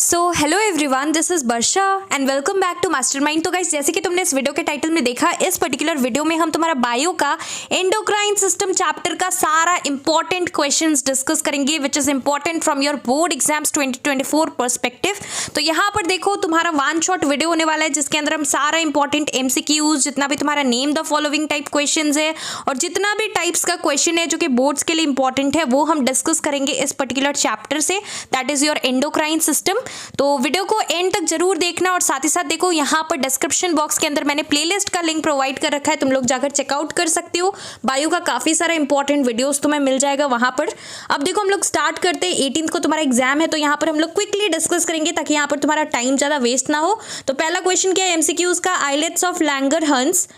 So hello everyone, this is Varsha and welcome back to Mastermind. तो guys, जैसे कि तुमने इस वीडियो के टाइटल में देखा, इस पर्टिकुलर वीडियो में हम तुम्हारा बायो का एंडोक्राइन सिस्टम चैप्टर का सारा इंपॉर्टेंट क्वेश्चंस डिस्कस करेंगे which is important from your board exams 2024 perspective. तो यहाँ पर देखो, तुम्हारा वन शॉट वीडियो होने वाला है जिसके अंदर हम सारा इंपॉर्टेंट एमसीक्यूज, जितना भी तुम्हारा name the following type question है और जितना भी टाइप्स का क्वेश्चन है जो कि बोर्ड्स के लिए इंपॉर्टेंट है, वो हम डिस्कस करेंगे इस पर्टिकुलर चैप्टर से, that is your endocrine system. तो वीडियो को एंड तक जरूर देखना और साथ ही साथ देखो, यहाँ पर डिस्क्रिप्शन बॉक्स के अंदर मैंने प्लेलिस्ट का लिंक प्रोवाइड कर रखा है, तुम लोग जाकर चेकआउट कर सकते हो। बायो का काफी सारा इंपॉर्टेंट वीडियोस तुम्हें मिल जाएगा वहां पर। अब देखो, हम लोग स्टार्ट करते हैं। 18 को तुम्हारा एग्जाम है, तो यहाँ पर हम लोग क्विकली डिस्कस करेंगे ताकि यहाँ पर तुम्हारा टाइम ज्यादा वेस्ट ना हो। तो पहला क्वेश्चन क्या है एमसीक्यूज का, islets of Langerhans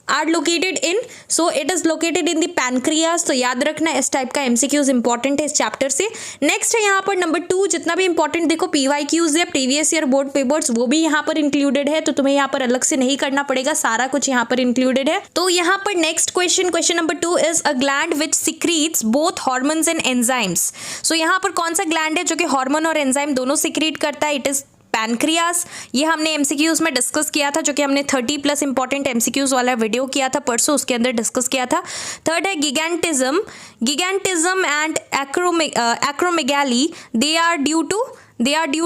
are located in, so it is located in the pancreas. तो याद रखना, इस टाइप का एमसीक्यूज इंपॉर्टेंट है इस चैप्टर से। नेक्स्ट है यहाँ पर नंबर 2, जितना भी इंपॉर्टेंट देखो पीवाईक्यूज या प्रीवियस ईयर बोर्ड पेपर्स, वो भी यहाँ पर इंक्लूडेड है, तो तुम्हें यहाँ पर अलग से नहीं करना पड़ेगा, सारा कुछ यहाँ पर इंक्लूडेड है। तो यहाँ पर next question number 2 is a gland which secretes both hormones and enzymes. So यहाँ पर कौन सा ग्लैंड है जो कि हार्मोन और एंजाइम दोनों सिक्रीट करता है? It is pancreas. ये हमने एमसीक्यूज में डिस्कस किया था, जो कि हमने 30+ इंपॉर्टेंट एमसीक्यूज वाला वीडियो किया था परसों, उसके अंदर डिस्कस किया था। थर्ड है gigantism and acromegaly, they are due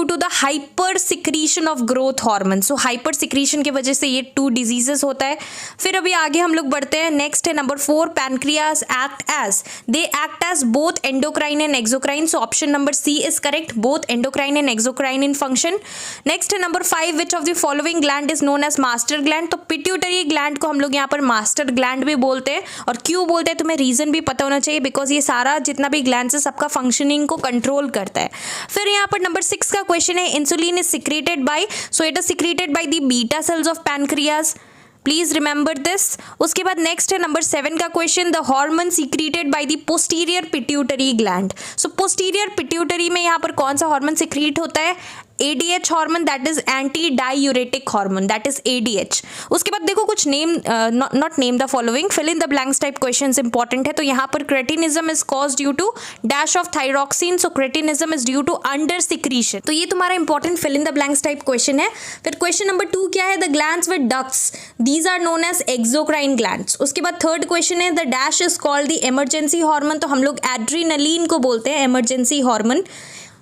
to the hyper secretion of growth hormone. So hyper secretion की वजह से ये 2 डिजीजेस होता है। फिर अभी आगे हम लोग बढ़ते हैं। नेक्स्ट है number 4, pancreas they act as both endocrine and exocrine. So option number C is correct, both endocrine and exocrine in function. Next है number 5, which of the following gland is known as master gland. तो pituitary gland को हम लोग यहाँ पर master gland भी बोलते हैं, और क्यों बोलते हैं तुम्हें रीजन भी पता होना चाहिए, बिकॉज ये सारा जितना भी ग्लैंड है सबका फंक्शनिंग को कंट्रोल करता है। फिर यहाँ पर नंबर 6 का क्वेश्चन है, insulin is secreted by, so it is secreted by the beta cells of pancreas, please remember this. उसके बाद नेक्स्ट है नंबर 7 का question, the hormone secreted by the posterior pituitary gland. So posterior pituitary में यहाँ पर कौन सा hormone secrete होता है? ADH hormone, that is anti diuretic hormone, that is ADH। उसके बाद देखो कुछ name, not name the following, fill in the blanks type questions important है। तो यहाँ पर cretinism is cause due to dash of thyroxine, so cretinism is due to under secretion. तो ये तुम्हारा important fill in the blanks type question है। फिर question number 2 क्या है, the glands with ducts, these are known as exocrine glands. उसके बाद third question है, the dash is called the emergency hormone. तो हम लोग एड्रीनलिन को बोलते हैं इमरजेंसी हार्मोन।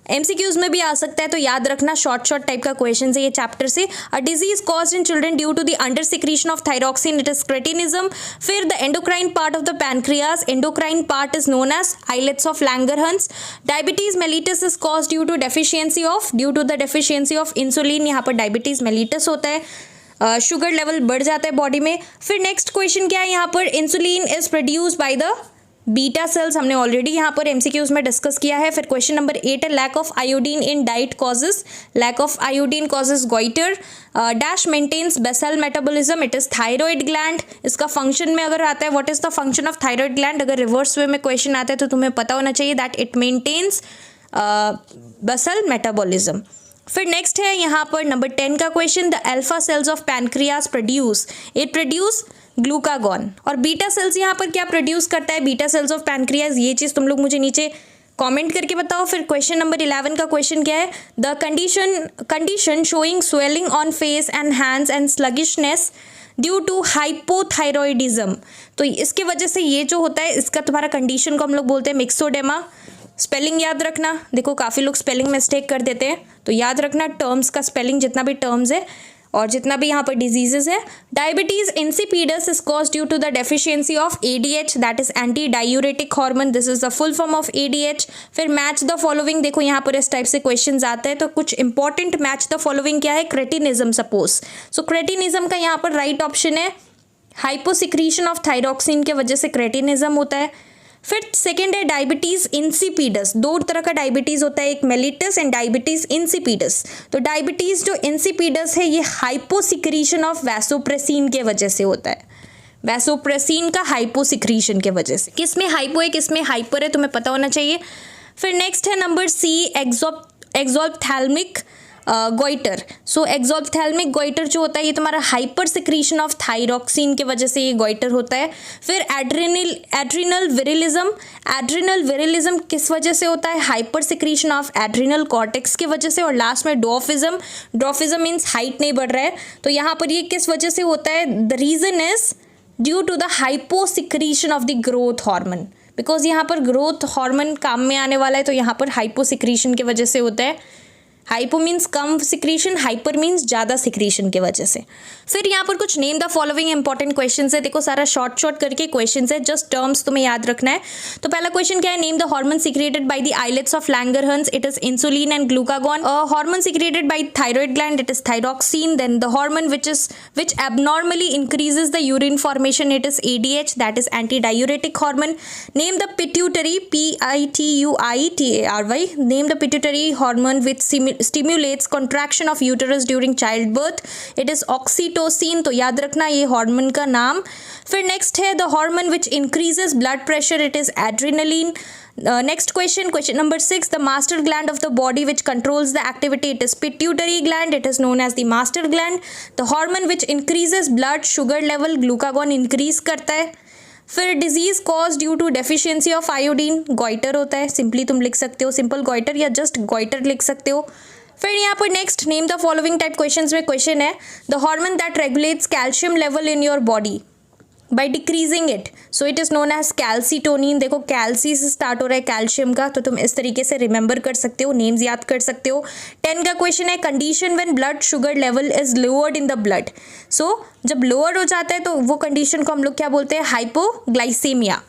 एमसीक्यूज में भी आ सकता है, तो याद रखना, शॉर्ट टाइप का क्वेश्चन है ये चैप्टर से। A disease caused in children due to the under secretion of thyroxine, it is cretinism. फिर the endocrine part of the pancreas, endocrine part is known as islets of Langerhans. Diabetes mellitus is caused due to the deficiency of insulin. यहाँ पर diabetes mellitus होता है, sugar level बढ़ जाता है body में। फिर नेक्स्ट क्वेश्चन क्या है यहाँ पर, insulin is produce by the beta cells, हमने ऑलरेडी यहाँ पर एमसीक्यूज में डिस्कस किया है। फिर क्वेश्चन नंबर 8 है, lack of iodine in diet causes goitre, dash maintains basal metabolism, it is thyroid gland. इसका फंक्शन में अगर आता है, what is the function of thyroid gland, अगर रिवर्स वे में क्वेश्चन आता है तो तुम्हें पता होना चाहिए that it maintains basal metabolism. फिर नेक्स्ट है यहाँ पर नंबर 10 का question, the alpha cells of pancreas produce glucagon. और बीटा सेल्स यहाँ पर क्या प्रोड्यूस करता है, बीटा सेल्स ऑफ पैनक्रियास, ये चीज़ तुम लोग मुझे नीचे कमेंट करके बताओ। फिर क्वेश्चन नंबर 11 का क्वेश्चन क्या है, the condition showing swelling on face and hands and sluggishness due to hypothyroidism. तो इसके वजह से ये जो होता है, इसका तुम्हारा कंडीशन को हम लोग बोलते हैं मिक्सोडेमा। स्पेलिंग याद रखना, देखो काफ़ी लोग स्पेलिंग मिस्टेक कर देते हैं, तो याद रखना टर्म्स का स्पेलिंग, जितना भी टर्म्स है और जितना भी यहाँ पर डिजीजेस है। Diabetes insipidus is cause due to the deficiency of ADH, that is anti diuretic hormone, this is the full form of ADH। फिर मैच द फॉलोइंग, देखो यहाँ पर इस टाइप से क्वेश्चंस आते हैं, तो कुछ इंपॉर्टेंट मैच द फॉलोइंग क्या है, क्रेटिनिज्म सपोज। सो क्रेटिनिज्म का यहाँ पर राइट ऑप्शन है, हाइपोसिक्रीशन ऑफ थायरॉक्सिन के वजह से क्रेटिनिज्म होता है। फिर सेकेंड है डायबिटीज इंसिपिडस, 2 तरह का डायबिटीज होता है, एक मेलिटस एंड डायबिटीज इंसिपिडस। तो डायबिटीज जो इंसिपिडस है, ये हाइपोसिक्रीशन ऑफ वैसोप्रेसिन के वजह से होता है, वैसोप्रेसिन का हाइपोसिक्रीशन के वजह से। किस में हाइपो है किस में हाइपर है तुम्हें पता होना चाहिए। फिर नेक्स्ट है नंबर C, एक्सोप्थैल्मिक गोइटर। सो एक्सोप्थेल्मिक गोइटर जो होता है ये तुम्हारा हाइपर सिक्रीशन ऑफ थायरॉक्सिन के वजह से ये गोइटर होता है। फिर एड्रिनल विरिलिज्म, एड्रिनल विरिलिज्म किस वजह से होता है? Hyper secretion of adrenal cortex की वजह से। और लास्ट में डॉर्फिज्म, डॉर्फिज्म मीन्स हाइट नहीं बढ़ रहा है, तो यहाँ पर ये किस वजह से होता है? The reason is due to the hyposecretion of the growth hormone, because यहाँ पर ग्रोथ हार्मोन काम में आने वाला है, तो यहाँ पर हाइपोसिक्रीशन की वजह से होता है। हाइपो मीन्स कम सिक्रीशन, हाइपर मीन्स ज़्यादा सिक्रीशन की वजह से। फिर यहाँ पर कुछ name the following important questions है। देखो सारा शॉर्ट करके क्वेश्चंस है, जस्ट टर्म्स तुम्हें याद रखना है। तो पहला क्वेश्चन क्या है? Name the hormone secreted by the islets of Langerhans, it is insulin and glucagon. Hormone secreted by thyroid gland, it is thyroxine. Then the hormone which abnormally increases the urine formation, it is ADH, that is antidiuretic hormone. Name the pituitary, PITUITARY. Name the pituitary hormone which stimulates contraction of uterus during childbirth, it is oxytocin. तो याद रखना ये hormone का नाम। फिर next है the hormone which increases blood pressure, it is adrenaline. Next question number 6, the master gland of the body which controls the activity, it is pituitary gland, it is known as the master gland. The hormone which increases blood sugar level, glucagon increase करता है। फिर disease cause due to deficiency of iodine, goitre होता है। Simply तुम लिख सकते हो simple goitre या जस्ट गोइटर लिख सकते हो। फिर यहाँ पर next name the following type questions में क्वेश्चन है the hormone that regulates calcium level in your body by decreasing it, so it is known as calcitonin. देखो कैल्सी से स्टार्ट हो रहा है कैल्शियम का, तो तुम इस तरीके से रिमेंबर कर सकते हो, नेम्स याद कर सकते हो। 10 का क्वेश्चन है condition when blood sugar level is lowered in the blood. So जब लोअर हो जाता है तो वो कंडीशन को हम लोग क्या बोलते हैं? हाइपोग्लाइसीमिया।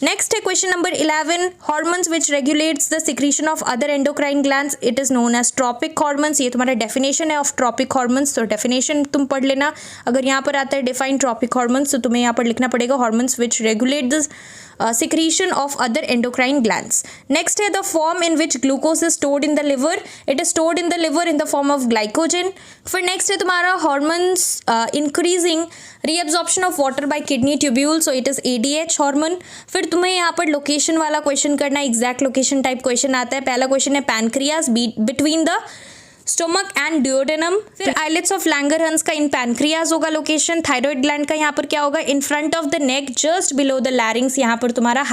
नेक्स्ट है question number 11, hormones which regulates the secretion of other endocrine glands, it is known as tropic hormones. ये तुम्हारा डेफिनेशन है ऑफ ट्रॉपिक हॉर्मोन्स, तो डेफिनेशन तुम पढ़ लेना। अगर यहाँ पर आता है डिफाइन ट्रॉपिक हॉर्मोन्स, तो तुम्हें यहाँ पर लिखना पड़ेगा hormones which regulate the secretion of other endocrine glands. Next है the form in which glucose is stored in the liver. It is stored in the liver in the form of glycogen. फिर next है तुम्हारा hormones increasing reabsorption of water by kidney tubule, so it is ADH hormone. फिर तुम्हें यहाँ पर location वाला question करना है, एग्जैक्ट लोकेशन टाइप क्वेश्चन आता है। पहला क्वेश्चन है pancreas between the stomach and duodenum. फिर आइलेट्स ऑफ लैंगरहंस का इन पैनक्रियाज होगा लोकेशन। थायराइड ग्लैंड का यहाँ पर क्या होगा? In front of the neck just below the larynx, यहाँ पर तुम्हारा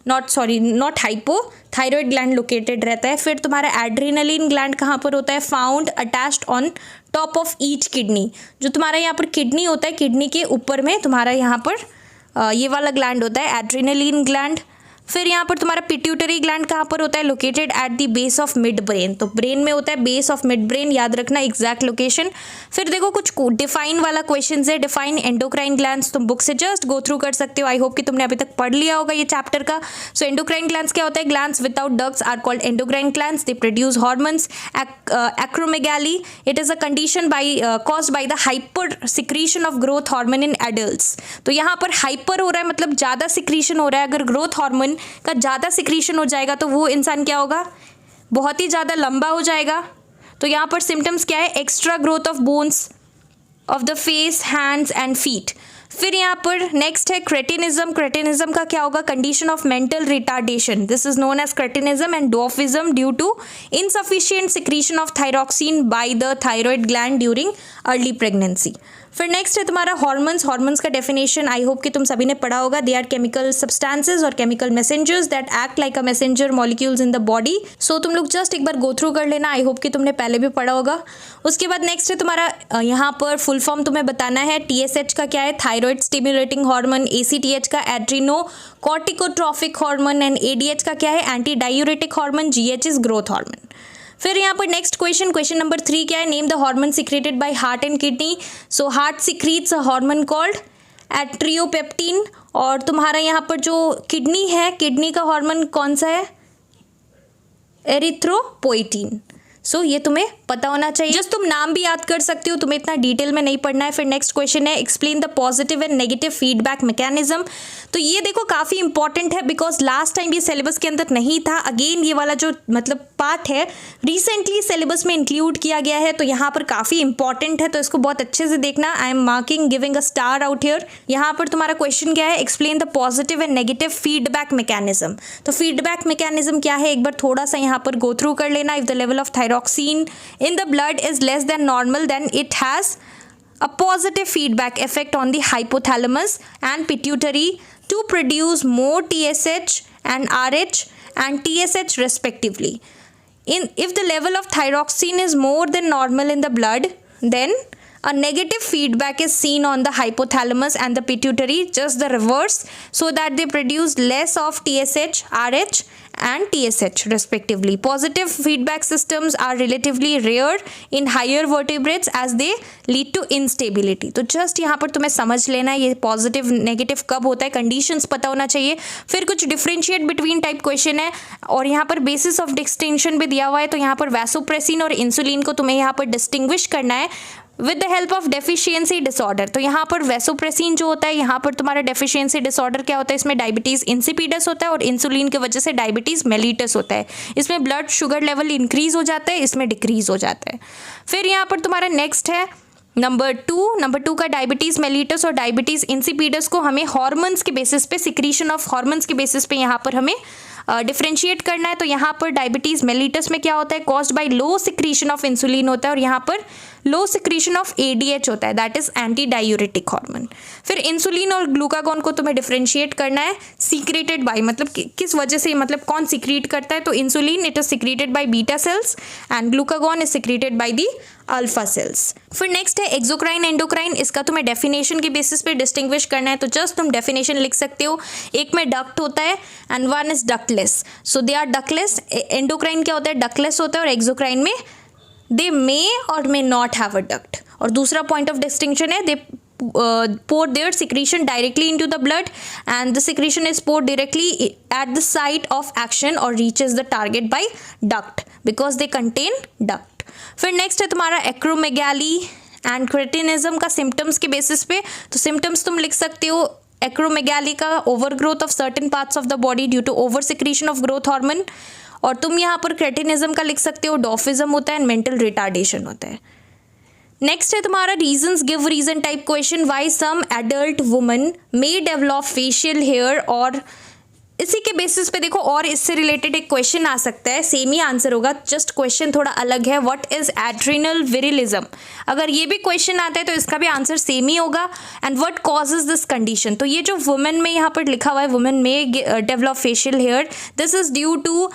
not hypo thyroid gland located रहता है। फिर तुम्हारा एड्रिनलिन ग्लैंड कहाँ पर होता है? Found attached on top of each kidney. जो तुम्हारा यहाँ पर किडनी होता है, किडनी के ऊपर में तुम्हारा यहाँ पर ये वाला ग्लैंड होता है एड्रिनलिन ग्लैंड। फिर यहाँ पर तुम्हारा पिट्यूटरी ग्लैंड कहाँ पर होता है? Located at the base of mid brain, तो ब्रेन में होता है बेस ऑफ मिड ब्रेन, याद रखना एग्जैक्ट लोकेशन। फिर देखो कुछ डिफाइन वाला क्वेश्चन है, डिफाइन एंडोक्राइन ग्लैंड्स, तुम बुक से जस्ट गो थ्रू कर सकते हो। आई होप कि तुमने अभी तक पढ़ लिया होगा ये चैप्टर का। सो एंडोक्राइन ग्लैंड्स क्या होता है? Glands without ducts are called endocrine glands, they produce hormones. Acromegaly, it is a condition caused by the hyper secretion of growth hormone in adults. तो यहाँ पर हाइपर हो रहा है मतलब ज़्यादा सिक्रीशन हो रहा है। अगर ग्रोथ हार्मोन का ज़्यादा सिक्रीशन हो जाएगा तो वो इंसान क्या होगा? बहुत ही ज़्यादा लंबा हो जाएगा। तो यहाँ पर सिम्टम्स क्या है? Extra growth of bones of the face, hands and feet. फिर यहाँ पर नेक्स्ट है क्रेटिनिज्म। क्रेटिनिज्म का क्या होगा? Condition of mental retardation, this is known as cretinism and dwarfism due to insufficient secretion of thyroxine by the thyroid gland during early pregnancy. फिर next है तुम्हारा हॉर्मोन्स। हॉर्मोन्स का डेफिनेशन आई होप कि तुम सभी ने पढ़ा होगा। दे आर केमिकल सब्सटेंसेज और chemical messengers that act like a messenger molecules in the body. So तुम लोग जस्ट एक बार गो थ्रू कर लेना, आई होप कि तुमने पहले भी पढ़ा होगा। उसके बाद नेक्स्ट है तुम्हारा यहाँ पर फुल फॉर्म तुम्हें बताना है। TSH का क्या है? Thyroid stimulating hormone. ACTH का adrenocorticotrophic hormone and ADH का क्या है? Anti diuretic hormone. GH is growth hormone. फिर यहाँ पर नेक्स्ट क्वेश्चन नंबर 3 क्या है? Name the hormone secreted by heart and kidney. So heart secretes a hormone called atriopeptin. और तुम्हारा यहाँ पर जो किडनी है, किडनी का हार्मोन कौन सा है? एरिथ्रोपोइटिन। सो ये तुम्हें पता होना चाहिए, जस्ट तुम नाम भी याद कर सकते हो, तुम्हें इतना डिटेल में नहीं पढ़ना है। फिर नेक्स्ट क्वेश्चन है explain the positive and negative feedback mechanism. तो ये देखो काफ़ी इंपॉर्टेंट है बिकॉज लास्ट टाइम ये सिलेबस के अंदर नहीं था। अगेन ये वाला जो मतलब पार्ट है रिसेंटली सिलेबस में इंक्लूड किया गया है, तो यहाँ पर काफ़ी इंपॉर्टेंट है, तो इसको बहुत अच्छे से देखना। I am marking giving a star out here. यहाँ पर तुम्हारा क्वेश्चन क्या है? Explain the positive and negative feedback mechanism. तो फीडबैक मैकेनिज्म क्या है एक बार थोड़ा सा यहाँ पर गो थ्रू कर लेना। If the level of thyroid thyroxine in the blood is less than normal, then it has a positive feedback effect on the hypothalamus and pituitary to produce more TSH and RH and TSH respectively. If the level of thyroxine is more than normal in the blood, then a negative feedback is seen on the hypothalamus and the pituitary, just the reverse, so that they produce less of TSH, RH and TSH respectively. Positive feedback systems are relatively rare in higher vertebrates as they lead to instability. तो just यहाँ पर तुम्हें समझ लेना है ये positive negative कब होता है, कंडीशंस पता होना चाहिए. फिर कुछ डिफरेंशिएट बिटवीन टाइप क्वेश्चन है और यहाँ पर बेसिस ऑफ डिस्टिंक्शन भी दिया हुआ है. तो यहाँ पर वैसोप्रेसिन और इंसुलिन को तुम्हें यहाँ पर डिस्टिंग्विश करना है with the help of deficiency disorder. तो यहाँ पर वैसोप्रेसिन जो होता है, यहाँ पर तुम्हारा डेफिशिएंसी डिसऑर्डर क्या होता है, इसमें डायबिटीज़ इंसिपिडस होता है और इंसुलिन की वजह से डायबिटीज़ मेलिटस होता है. इसमें ब्लड शुगर लेवल इंक्रीज हो जाता है, इसमें डिक्रीज हो जाता है. फिर यहाँ पर तुम्हारा नेक्स्ट है नंबर टू का डायबिटीज़ मेलिटस और डायबिटीज़ इंसिपिडस को हमें हार्मोन्स के बेसिस पे, सिक्रीशन ऑफ हार्मोन्स के बेसिस पे यहाँ पर हमें डिफ्रेंशिएट करना है. तो यहाँ पर डायबिटीज़ मेलिटस में क्या होता है, caused by low secretion of insulin होता है और यहाँ पर लो सिक्रीशन ऑफ ADH होता है, that is anti diuretic hormone. फिर इंसुलिन और ग्लूकागॉन को तुम्हें डिफ्रेंशिएट करना है सीक्रेटेड बाय, मतलब किस वजह से, मतलब कौन सीक्रेट करता है. तो insulin it is secreted by beta cells and glucagon is secreted by the alpha cells. फिर नेक्स्ट है एक्सोक्राइन एंडोक्राइन. इसका तुम्हें डेफिनेशन के बेसिस पे डिस्टिंग्विश करना है. तो जस्ट तुम डेफिनेशन लिख सकते हो, एक में डक्ट होता है and one is ductless. So they are ductless. Endocrine क्या होता है, डक्टलेस होता है और एक्सोक्राइन में they may or may not have a duct. और दूसरा point of distinction है they pour their secretion directly into the blood and the secretion is poured directly at the site of action or reaches the target by duct because they contain duct. फिर next है तुम्हारा acromegaly and cretinism का symptoms के basis पे. तो symptoms तुम लिख सकते हो acromegaly का overgrowth of certain parts of the body due to over secretion of growth hormone. और तुम यहाँ पर क्रेटिनिज्म का लिख सकते हो डॉफिज्म होता है एंड मेंटल रिटार्डेशन होता है. नेक्स्ट है तुम्हारा reasons give reason type question. Why some adult woman may develop facial hair. और इसी के बेसिस पे देखो और इससे रिलेटेड एक क्वेश्चन आ सकता है, सेम ही आंसर होगा, जस्ट क्वेश्चन थोड़ा अलग है. What is adrenal virilism. अगर ये भी क्वेश्चन आता है तो इसका भी आंसर सेम ही होगा. And what causes this condition. तो ये जो वुमेन में यहाँ पर लिखा हुआ है वुमेन में develop facial hair, this is due to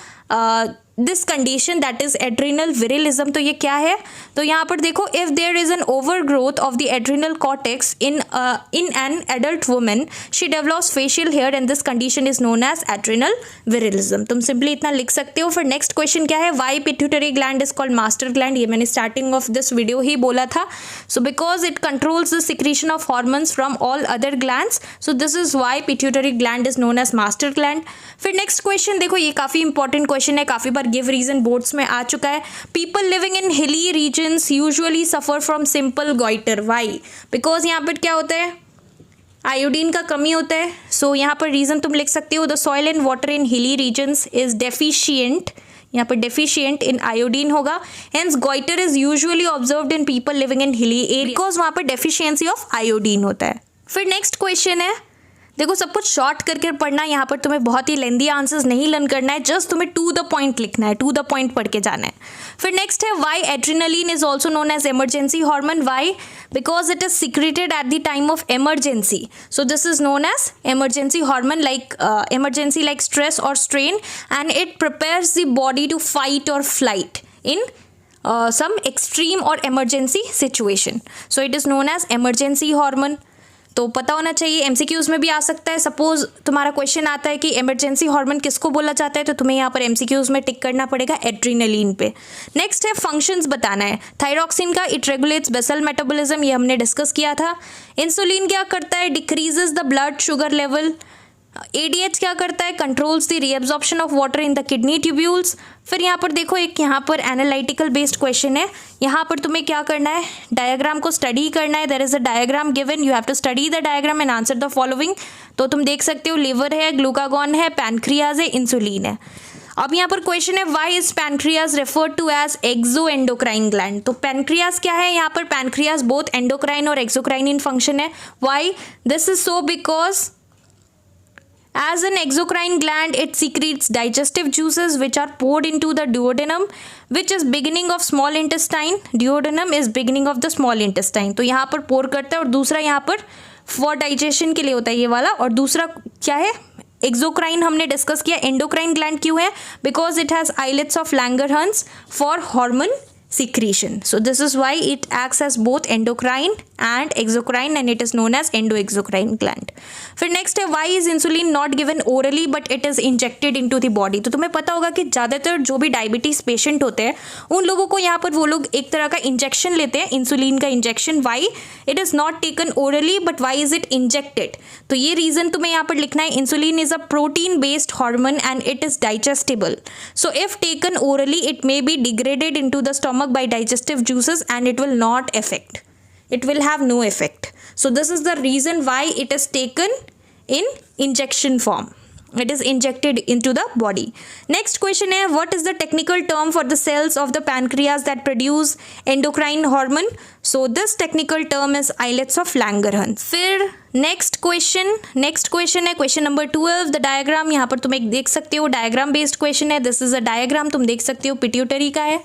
this condition that is adrenal virilism. तो ये क्या है, तो यहाँ पर देखो if there is an over growth of the adrenal cortex in an adult women she develops facial hair and this condition is known as adrenal virilism. तुम simply इतना लिख सकते हो. फिर नेक्स्ट क्वेश्चन क्या है, why pituitary gland is called master gland. ये मैंने स्टार्टिंग ऑफ दिस वीडियो ही बोला था. So because it controls the secretion of hormones from all other glands, so this is why pituitary gland is known as master gland. फिर next question देखो, ये काफ़ी important question है, काफ़ी बार give reason boards में आ चुका है. People living in hilly regions usually suffer from simple goitre. Why, because यहाँ पर क्या होता है, आयोडीन का कमी होता है. सो यहाँ पर रीजन तुम लिख सकते हो, the soil and water in hilly regions is deficient. यहाँ पर डेफिशिएंट इन आयोडीन होगा. Hence goitre is usually observed in people living in hilly area because वहाँ पर डेफिशिएंसी ऑफ आयोडीन होता है. फिर नेक्स्ट क्वेश्चन है, देखो सब कुछ शॉर्ट करके पढ़ना है, यहाँ पर तुम्हें बहुत ही लेंदी आंसर्स नहीं लर्न करना है, जस्ट तुम्हें टू द पॉइंट लिखना है, टू द पॉइंट पढ़ के जाना है. फिर नेक्स्ट है, why adrenaline is also known as emergency hormone. Why, because it is secreted at the time of emergency, so this is known as emergency hormone. Like emergency like stress और strain and it prepares the body to fight or flight in some extreme or emergency situation, so it is known as emergency hormone. तो पता होना चाहिए, MCQs में भी आ सकता है. Suppose तुम्हारा क्वेश्चन आता है कि इमरजेंसी हार्मोन किसको बोला जाता है, तो तुम्हें यहाँ पर एमसीक्यूज में टिक करना पड़ेगा एड्रिनलिन पे. नेक्स्ट है फंक्शंस बताना है. थायरॉक्सिन का इट रेगुलेट्स बेसल मेटाबॉलिज्म, ये हमने डिस्कस किया था. इंसुलिन क्या करता है, decreases the blood sugar level. ADH क्या करता है, controls the reabsorption of water in the kidney tubules. फिर यहाँ पर देखो एक यहाँ पर एनालिटिकल बेस्ड क्वेश्चन है. यहाँ पर तुम्हें क्या करना है, डायग्राम को स्टडी करना है. There is a diagram given, you have to study the diagram and answer the following. तो तुम देख सकते हो लिवर है, ग्लूकागॉन है, पैनक्रियाज है, इंसुलिन है. अब यहाँ पर क्वेश्चन है, why is pancreas referred to as exo endocrine gland. तो पैनक्रियाज क्या है, यहाँ पर पैनक्रियाज बोथ एंडोक्राइन और एक्सोक्राइन इन फंक्शन है. Why, this is so because As an exocrine gland, it secretes digestive juices which are poured into the duodenum, which is beginning of small intestine. Duodenum is beginning of the small intestine. तो यहाँ पर pour करता है और दूसरा यहाँ पर for digestion के लिए होता है ये वाला, और दूसरा क्या है, एक्सोक्राइन हमने डिस्कस किया. एंडोक्राइन ग्लैंड क्यों है? Because it has islets of Langerhans for hormone secretion. So this is why it acts as both endocrine and exocrine, and it is known as endoexocrine gland. फिर next है, why is insulin not given orally but it is injected into the body? तो तुम्हें पता होगा कि ज़्यादातर जो भी डायबिटीज़ पेशेंट होते हैं उन लोगों को यहाँ पर वो लोग एक तरह का इंजेक्शन लेते हैं, इंसुलिन का injection. Why it is not taken orally but why is it injected? तो ये रीज़न तुम्हें यहाँ पर लिखना है. Insulin is a protein based hormone and it is digestible. So if taken orally it may be degraded into the stomach by digestive juices and it will not affect. It will have no effect. So this is the reason why it is taken in injection form. It is injected into the body. Next question है, what is the technical term for the cells of the pancreas that produce endocrine hormone? So this technical term is islets of Langerhans. फिर next question है question number 12. The diagram यहाँ पर तुम एक देख सकते हो, diagram based question है. This is a diagram, तुम देख सकते हो पिट्यूटरी का है.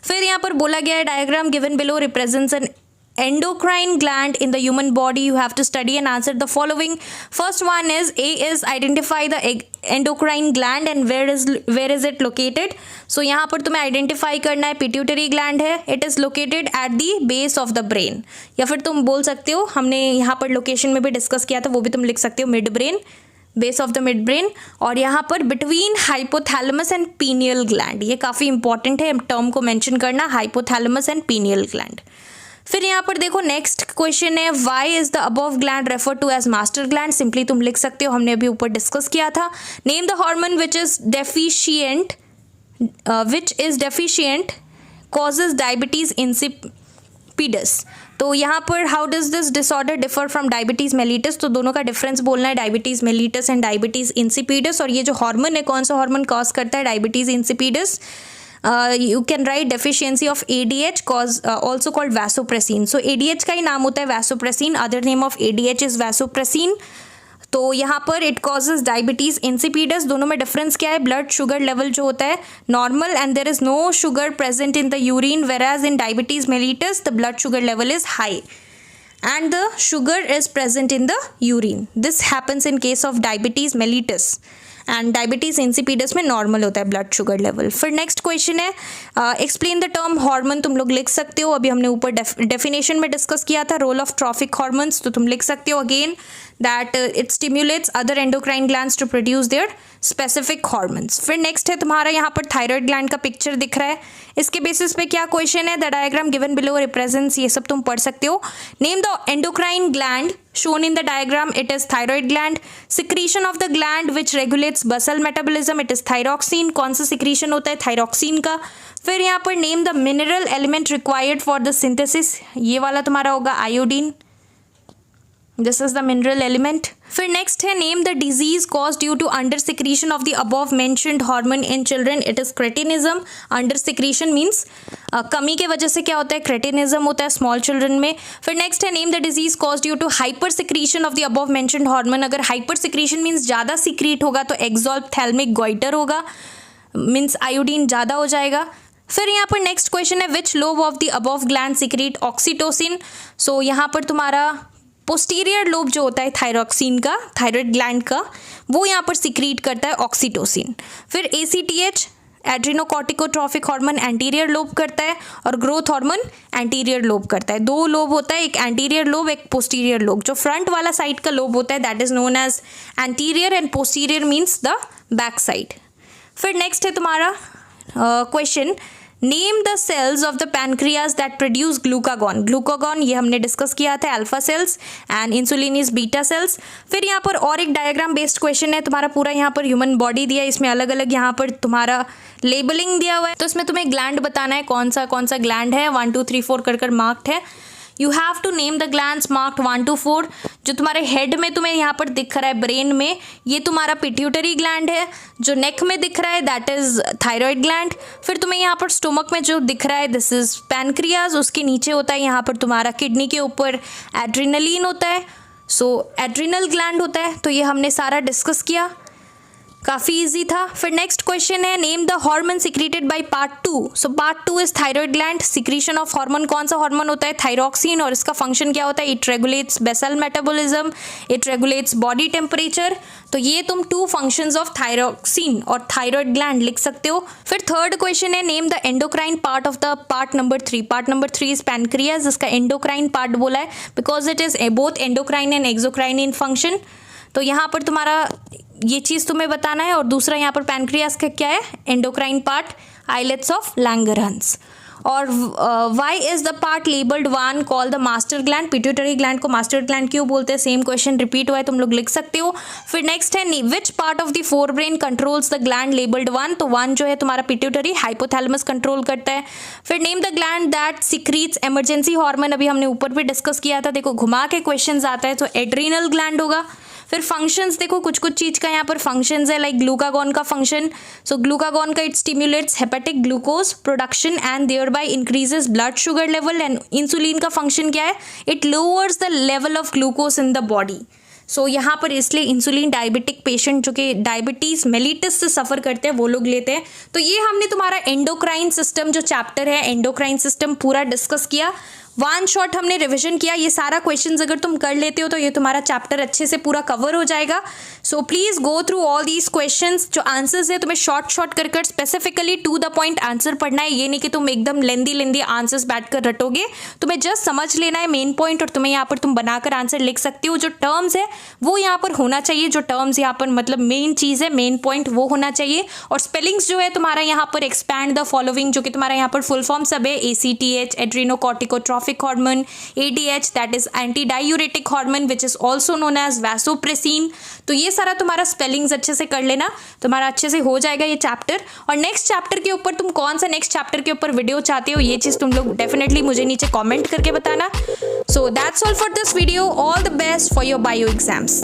फिर यहाँ पर बोला गया है diagram given below represents an endocrine gland in the human body. You have to study and answer the following. First one is A is identify the endocrine gland and where is it located. So यहाँ पर तुम्हें identify करना है pituitary gland है. It is located at the base of the brain. या फिर तुम बोल सकते हो, हमने यहाँ पर लोकेशन में भी डिस्कस किया था, वो भी तुम लिख सकते हो, mid brain, base of the mid brain. और यहाँ पर between hypothalamus and pineal gland. ये काफ़ी इंपॉर्टेंट है टर्म को मेंशन करना, हाइपोथैलेमस एंड पीनियल ग्लैंड. फिर यहाँ पर देखो नेक्स्ट क्वेश्चन है, why is the above gland refer to as master gland. Simply तुम लिख सकते हो, हमने अभी ऊपर डिस्कस किया था. Name the hormone which is deficient causes diabetes insipidus. तो यहाँ पर how does this disorder differ from diabetes mellitus. तो दोनों का डिफरेंस बोलना है, diabetes mellitus and diabetes insipidus. और ये जो हार्मोन है, कौन सा हार्मोन कॉज करता है diabetes insipidus? You can write deficiency of ADH also called vasopressin. So ADH का ही नाम होता है vasopressin. Other name of ADH is vasopressin. तो यहाँ पर इट कॉजेज डायबिटीज़ इंसिपिडस. दोनों में डिफरेंस क्या है? ब्लड शुगर लेवल जो होता है normal and there is no sugar present in the urine, whereas in diabetes mellitus the blood sugar level is high and the sugar is present in the urine. This happens in case of diabetes mellitus and diabetes insipidus में normal होता है blood sugar level. फिर next question है, explain the term hormone. तुम लोग लिख सकते हो, अभी हमने ऊपर डेफिनेशन में डिस्कस किया था रोल ऑफ ट्रॉफिक हार्मोन्स. तो तुम लिख सकते हो again that it stimulates other endocrine glands to produce their specific hormones. फिर नेक्स्ट है तुम्हारा यहाँ पर थायराइड ग्लैंड का पिक्चर दिख रहा है. इसके बेसिस पे क्या क्वेश्चन है, the diagram given below represents, ये सब तुम पढ़ सकते हो. Name the endocrine gland shown in the diagram. It is thyroid gland. Secretion of the gland which regulates basal metabolism, it is thyroxine. कौन सा secretion होता है? थायरोक्सिन का. फिर यहाँ पर name the mineral element required for the synthesis. ये वाला तुम्हारा होगा iodine. This is the mineral element. फिर next है, name the disease caused due to under secretion of the above mentioned hormone in children. It is cretinism. Under secretion means कमी के वजह से क्या होता है? cretinism होता है स्मॉल चिल्ड्रन में. फिर नेक्स्ट है, name the disease caused due to hyper secretion of the above mentioned hormone. अगर hyper secretion means ज़्यादा secrete होगा तो exophthalmic goiter होगा, means आयोडीन ज़्यादा हो जाएगा. फिर यहाँ पर नेक्स्ट क्वेश्चन है, which lobe of the above gland secrete oxytocin. सो यहाँ पर तुम्हारा पोस्टीरियर लोब जो होता है थायरोक्सिन का, थायराइड ग्लैंड का, वो यहाँ पर सिक्रीट करता है ऑक्सीटोसिन. फिर ACTH एड्रिनोकॉर्टिकोट्रॉफिक हार्मोन एंटीरियर लोब करता है और ग्रोथ हार्मोन एंटीरियर लोब करता है. दो लोब होता है, एक एंटीरियर लोब, एक पोस्टीरियर लोब. जो फ्रंट वाला साइड का लोब होता है that is known as anterior and posterior means the back side. फिर नेक्स्ट है तुम्हारा question, name the cells of the pancreas that produce glucagon. Glucagon ये हमने डिस्कस किया था, alpha cells and insulin is beta cells. फिर यहाँ पर और एक डायग्राम बेस्ड क्वेश्चन है तुम्हारा, पूरा यहाँ पर ह्यूमन बॉडी दिया है, इसमें अलग अलग यहाँ पर तुम्हारा लेबलिंग दिया हुआ है. तो इसमें तुम्हें ग्लैंड बताना है, कौन सा ग्लैंड है. 1 2 3 4 कर मार्क्ड है. You have to name the glands marked 1 to 4. जो तुम्हारे हेड में तुम्हें यहाँ पर दिख रहा है ब्रेन में, ये तुम्हारा पिट्यूटरी ग्लैंड है. जो नेक में दिख रहा है दैट इज थायराइड ग्लैंड. फिर तुम्हें यहाँ पर स्टोमक में जो दिख रहा है दिस इज पैनक्रियाज. उसके नीचे होता है यहाँ पर तुम्हारा किडनी के ऊपर एड्रिनलिन होता है. सो एड्रिनल ग्लैंड होता है, तो ये हमने सारा डिस्कस किया, काफ़ी इजी था। फिर नेक्स्ट क्वेश्चन है name the hormone secreted by part 2। So part 2 is thyroid gland. Secretion of hormone, कौन सा हार्मोन होता है? थायरॉक्सिन, और इसका फंक्शन क्या होता है? It regulates basal metabolism, it regulates body temperature. तो ये तुम 2 फंक्शंस ऑफ थायरॉक्सिन और थायराइड ग्लैंड लिख सकते हो। फिर थर्ड क्वेश्चन है name the endocrine part of the part number 3। Part number 3 is pancreas, इसका एंडोक्राइन पार्ट बोला है because it is both endocrine and exocrine in function. तो यहाँ पर तुम्हारा ये चीज़ तुम्हें बताना है। और दूसरा यहाँ पर पैनक्रियास का क्या है? Endocrine part, islets of Langerhans. और why is the part labelled 1 call the master gland? Pituitary gland को मास्टर ग्लैंड क्यों बोलते हैं? सेम क्वेश्चन रिपीट हुआ है, तुम लोग लिख सकते हो। फिर नेक्स्ट है which part of the fore brain controls the gland labelled 1? तो 1 जो है तुम्हारा पिट्यूटरी, हाइपोथैलेमस कंट्रोल करता है। फिर name the gland that secretes emergency hormone, अभी हमने ऊपर भी डिस्कस किया था, देखो घुमा के क्वेश्चन आता है, तो एड्रीनल ग्लैंड होगा। फिर फंक्शंस देखो, कुछ कुछ चीज़ का यहाँ पर फंक्शंस है, लाइक ग्लूकागॉन का फंक्शन। सो ग्लूकागॉन का it stimulates hepatic glucose production and thereby increases blood sugar level. And insulin का फंक्शन क्या है? It lowers the level of glucose in the body. So यहाँ पर इसलिए insulin diabetic patient जो कि diabetes mellitus से सफ़र करते हैं वो लोग लेते हैं। तो ये हमने तुम्हारा एंडोक्राइन सिस्टम जो चैप्टर है, एंडोक्राइन सिस्टम पूरा डिस्कस किया। 1 शॉट हमने रिवीजन किया। ये सारा क्वेश्चंस अगर तुम कर लेते हो तो ये तुम्हारा चैप्टर अच्छे से पूरा कवर हो जाएगा। So please go through all these questions. जो आंसर्स है तुम्हें शॉर्ट कर specifically to the point answer पढ़ना है। ये नहीं कि तुम एकदम लेंदी आंसर्स बैठकर रटोगे, तुम्हें जस्ट समझ लेना है मेन पॉइंट, और तुम्हें यहाँ पर तुम बनाकर आंसर लिख सकते हो। जो टर्म्स है वो यहाँ पर होना चाहिए, जो टर्म्स यहाँ पर मतलब मेन चीज़ है, मेन पॉइंट वो होना चाहिए। और स्पेलिंग्स जो है तुम्हारा यहाँ पर एक्सपैंड द फॉलोइंग, जो कि तुम्हारा यहाँ पर फुल फॉर्म सब है, ACTH adrenocorticotrophic hormone, ADH that is anti diuretic hormone which is also known as vasopressin. तो ये सारा तुम्हारा स्पेलिंग्स अच्छे से कर लेना, तुम्हारा अच्छे से हो जाएगा ये चैप्टर। और नेक्स्ट चैप्टर के ऊपर तुम कौन सा नेक्स्ट चैप्टर के ऊपर वीडियो चाहते हो, ये चीज़ तुम लोग डेफिनेटली मुझे नीचे कॉमेंट करके बताना। So that's all for this video. All the best for your bio exams.